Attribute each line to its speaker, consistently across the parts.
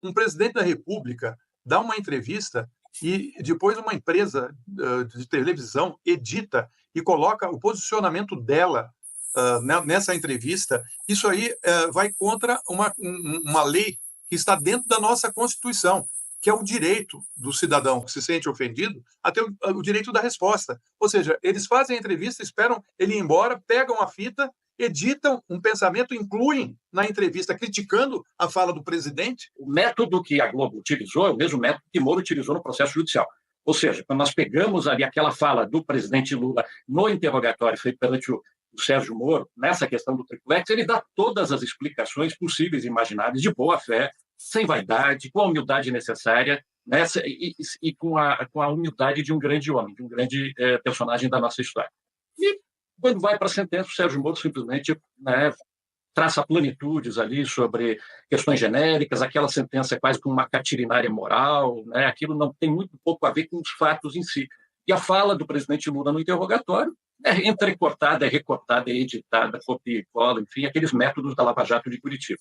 Speaker 1: um presidente da República dá uma entrevista e depois uma empresa de televisão edita e coloca o posicionamento dela nessa entrevista, isso aí vai contra uma lei que está dentro da nossa Constituição, que é o direito do cidadão que se sente ofendido a ter o direito da resposta. Ou seja, eles fazem a entrevista, esperam ele ir embora, pegam a fita, editam um pensamento, incluem na entrevista criticando a fala do presidente.
Speaker 2: O método que a Globo utilizou é o mesmo método que Moro utilizou no processo judicial. Ou seja, quando nós pegamos ali aquela fala do presidente Lula no interrogatório feito perante o Sérgio Moro, nessa questão do triplex, ele dá todas as explicações possíveis e imagináveis de boa fé, sem vaidade, com a humildade necessária, né, e com a humildade de um grande homem, de um grande personagem da nossa história. E quando vai para a sentença, o Sérgio Moro simplesmente, né, traça plenitudes ali sobre questões genéricas, aquela sentença é quase como uma catirinária moral, né, aquilo não tem muito pouco a ver com os fatos em si. E a fala do presidente Lula no interrogatório é entrecortada, é recortada, é editada, copia e cola, enfim, aqueles métodos da Lava Jato de Curitiba.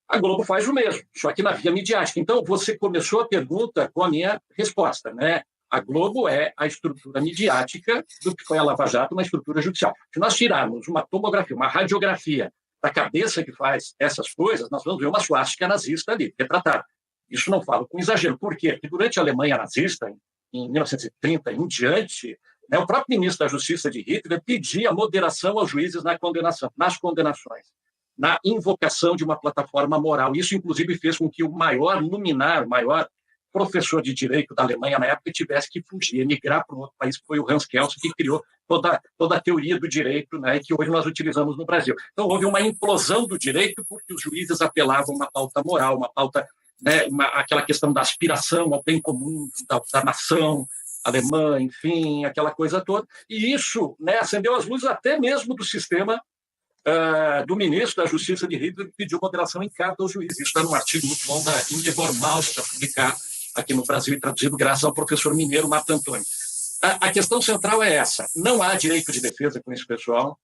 Speaker 2: A Globo faz o mesmo, só que na via midiática. Então, você começou a pergunta com a minha resposta, né? A Globo é a estrutura midiática do que foi a Lava Jato na estrutura judicial. Se nós tirarmos uma tomografia, uma radiografia da cabeça que faz essas coisas, nós vamos ver uma suástica nazista ali, retratada. Isso não falo com exagero. Por quê? Porque durante a Alemanha nazista, em 1930 em diante, né, o próprio ministro da Justiça de Hitler pedia moderação aos juízes na condenação, nas condenações, na invocação de uma plataforma moral. Isso, inclusive, fez com que o maior luminar, o maior professor de direito da Alemanha na época tivesse que fugir, emigrar para um outro país, que foi o Hans Kelsen, que criou toda a teoria do direito, né, que hoje nós utilizamos no Brasil. Então, houve uma implosão do direito porque os juízes apelavam a uma pauta moral, uma pauta, né, aquela questão da aspiração ao bem comum da nação alemã, enfim, aquela coisa toda. E isso, né, acendeu as luzes até mesmo do sistema do ministro da Justiça de Hitler, que pediu moderação em carta aos juízes. Isso está num artigo muito bom da Ingeborg Maus, que está publicado aqui no Brasil e traduzido graças ao professor mineiro Marco Antônio. A questão central é essa. Não há direito de defesa com esse pessoal.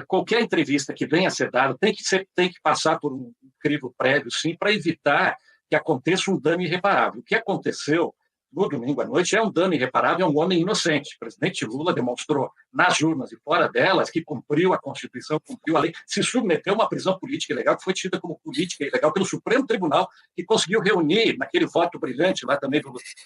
Speaker 2: Qualquer entrevista que venha a ser dada tem que passar por um crivo prévio, sim, para evitar que aconteça um dano irreparável. O que aconteceu no domingo à noite é um dano irreparável a um homem inocente. O presidente Lula demonstrou nas urnas e fora delas que cumpriu a Constituição, cumpriu a lei, se submeteu a uma prisão política ilegal, que foi tida como política ilegal pelo Supremo Tribunal, que conseguiu reunir, naquele voto brilhante lá também,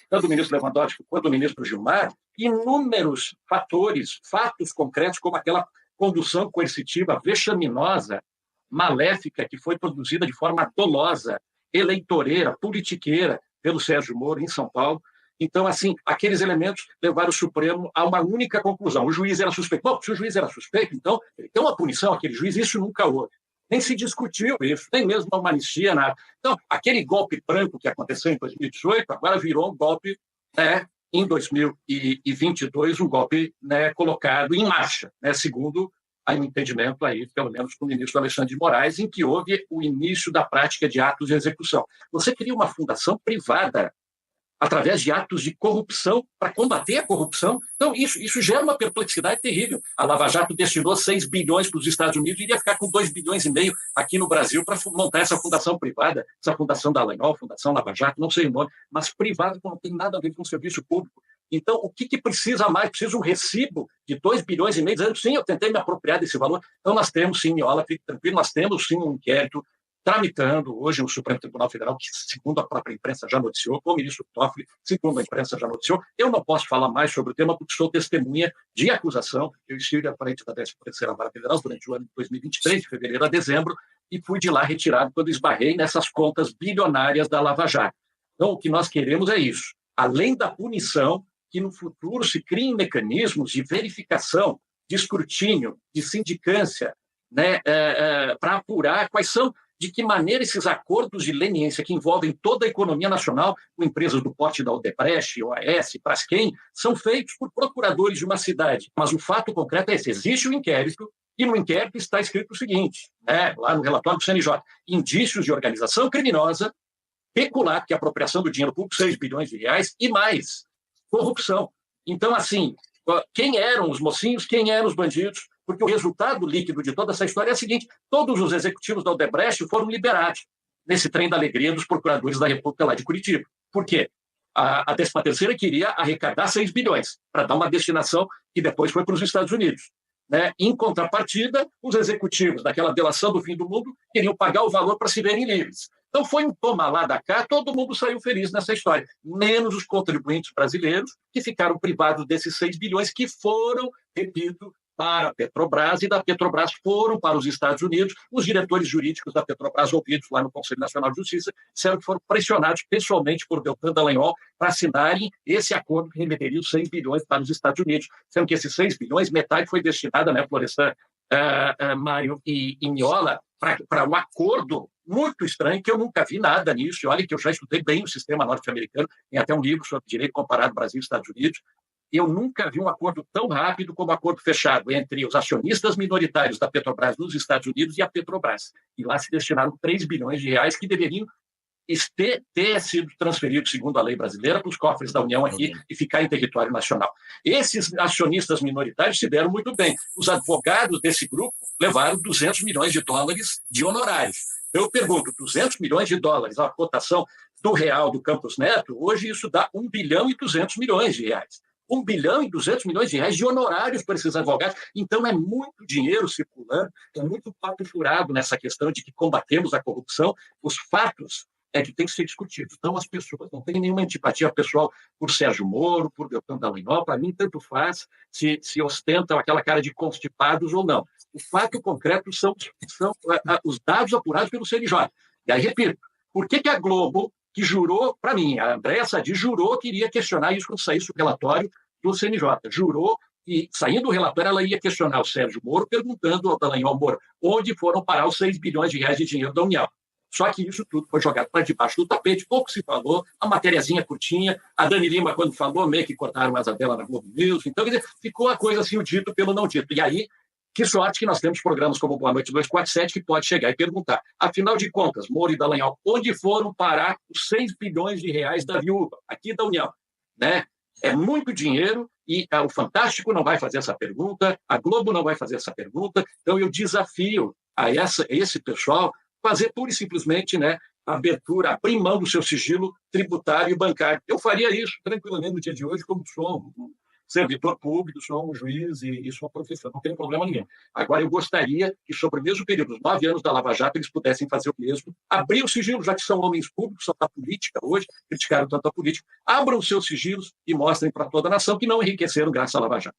Speaker 2: tanto do ministro Lewandowski quanto do ministro Gilmar, inúmeros fatores, fatos concretos, como aquela condução coercitiva vexaminosa, maléfica, que foi produzida de forma dolosa, eleitoreira, politiqueira, pelo Sérgio Moro, em São Paulo. Então, assim, aqueles elementos levaram o Supremo a uma única conclusão. O juiz era suspeito. Bom, se o juiz era suspeito, então, ele tem uma punição, aquele juiz, isso nunca houve. Nem se discutiu isso, nem mesmo uma anistia, nada. Então, aquele golpe branco que aconteceu em 2018, agora virou um golpe, né, em 2022, um golpe, né, colocado em marcha, né, segundo o entendimento aí, pelo menos com o ministro Alexandre de Moraes, em que houve o início da prática de atos de execução. Você cria uma fundação privada através de atos de corrupção para combater a corrupção. Então, isso gera uma perplexidade terrível. A Lava Jato destinou 6 bilhões para os Estados Unidos e iria ficar com 2,5 bilhões aqui no Brasil para montar essa fundação privada, essa fundação da Dallagnol, Fundação Lava Jato, não sei o nome, mas privada não tem nada a ver com o serviço público. Então, o que precisa mais? Precisa um recibo de 2,5 bilhões, dizendo, sim, eu tentei me apropriar desse valor. Então, nós temos, sim, Miola, fique tranquilo, nós temos, sim, um inquérito tramitando hoje no Supremo Tribunal Federal, que, segundo a própria imprensa, já noticiou, o ministro Toffoli, segundo a imprensa, já noticiou. Eu não posso falar mais sobre o tema porque sou testemunha de acusação. Eu estive à frente da 13ª Vara Federal durante o ano de 2023, de fevereiro a dezembro, e fui de lá retirado quando esbarrei nessas contas bilionárias da Lava Jato. Então, o que nós queremos é isso. Além da punição, que no futuro se criem mecanismos de verificação, de escrutínio, de sindicância, né, para apurar quais são, de que maneira esses acordos de leniência que envolvem toda a economia nacional, com empresas do porte da Odebrecht, OAS, Braskem, são feitos por procuradores de uma cidade. Mas o fato concreto é esse: existe um inquérito, e no inquérito está escrito o seguinte, né, lá no relatório do CNJ, indícios de organização criminosa, peculato, que é a apropriação do dinheiro público, 6 bilhões de reais, e mais, corrupção. Então, assim, quem eram os mocinhos, quem eram os bandidos? Porque o resultado líquido de toda essa história é o seguinte: todos os executivos da Odebrecht foram liberados. nesse trem da alegria dos procuradores da República lá de Curitiba. Por quê? A 13ª queria arrecadar 6 bilhões para dar uma destinação que depois foi para os Estados Unidos. Né? Em contrapartida, os executivos daquela delação do fim do mundo queriam pagar o valor para se verem livres. Então foi um toma lá da cá, todo mundo saiu feliz nessa história, menos os contribuintes brasileiros, que ficaram privados desses 6 bilhões que foram, repito, para a Petrobras, e da Petrobras foram para os Estados Unidos. Os diretores jurídicos da Petrobras, ouvidos lá no Conselho Nacional de Justiça, disseram que foram pressionados pessoalmente por Deltan Dallagnol para assinarem esse acordo que remeteria os 6 bilhões para os Estados Unidos, sendo que esses 6 bilhões, metade foi destinada, né, Florestan, Mário e Miola, para um acordo muito estranho, que eu nunca vi nada nisso. E olha que eu já estudei bem o sistema norte-americano, tem até um livro sobre direito comparado Brasil e Estados Unidos. Eu nunca vi um acordo tão rápido como o acordo fechado entre os acionistas minoritários da Petrobras nos Estados Unidos e a Petrobras. E lá se destinaram 3 bilhões de reais que deveriam ter sido transferidos, segundo a lei brasileira, para os cofres da União aqui e ficar em território nacional. Esses acionistas minoritários se deram muito bem. Os advogados desse grupo levaram 200 milhões de dólares de honorários. Eu pergunto, 200 milhões de dólares, a cotação do real do Campos Neto, hoje isso dá 1 bilhão e 200 milhões de reais. 1 bilhão e 200 milhões de reais de honorários para esses advogados. Então, é muito dinheiro circulando, é muito papo furado nessa questão de que combatemos a corrupção. Os fatos é que tem que ser discutido. Então, as pessoas não têm nenhuma antipatia pessoal por Sérgio Moro, por Deltan Dallagnol. Para mim, tanto faz se ostentam aquela cara de constipados ou não. O fato concreto são os dados apurados pelo CNJ. E aí, repito, por que a Globo, que jurou, para mim, a Andréa Sadi jurou que iria questionar isso quando saísse o relatório do CNJ, jurou que, saindo o relatório, ela ia questionar o Sérgio Moro, perguntando ao Dallagnol: Moro, onde foram parar os 6 bilhões de reais de dinheiro da União? Só que isso tudo foi jogado para debaixo do tapete, pouco se falou, a matériazinha curtinha, a Dani Lima, quando falou, meio que cortaram a asa dela na Globo News, então, quer dizer, ficou a coisa assim, o dito pelo não dito. E aí, que sorte que nós temos programas como Boa Noite 247, que pode chegar e perguntar, afinal de contas, Moro e Dallagnol, onde foram parar os 6 bilhões de reais da viúva, aqui da União? Né? É muito dinheiro e o Fantástico não vai fazer essa pergunta, a Globo não vai fazer essa pergunta, então eu desafio a esse pessoal fazer pura e simplesmente, né, abertura, abrir mão do seu sigilo tributário e bancário. Eu faria isso tranquilamente no dia de hoje, como sou um servidor público, sou um juiz e sou professor, não tem problema nenhum. Agora, eu gostaria que, sobre o mesmo período, os 9 anos da Lava Jato, eles pudessem fazer o mesmo, abrir o sigilo, já que são homens públicos, são da política hoje, criticaram tanto a política, abram os seus sigilos e mostrem para toda a nação que não enriqueceram graças à Lava Jato.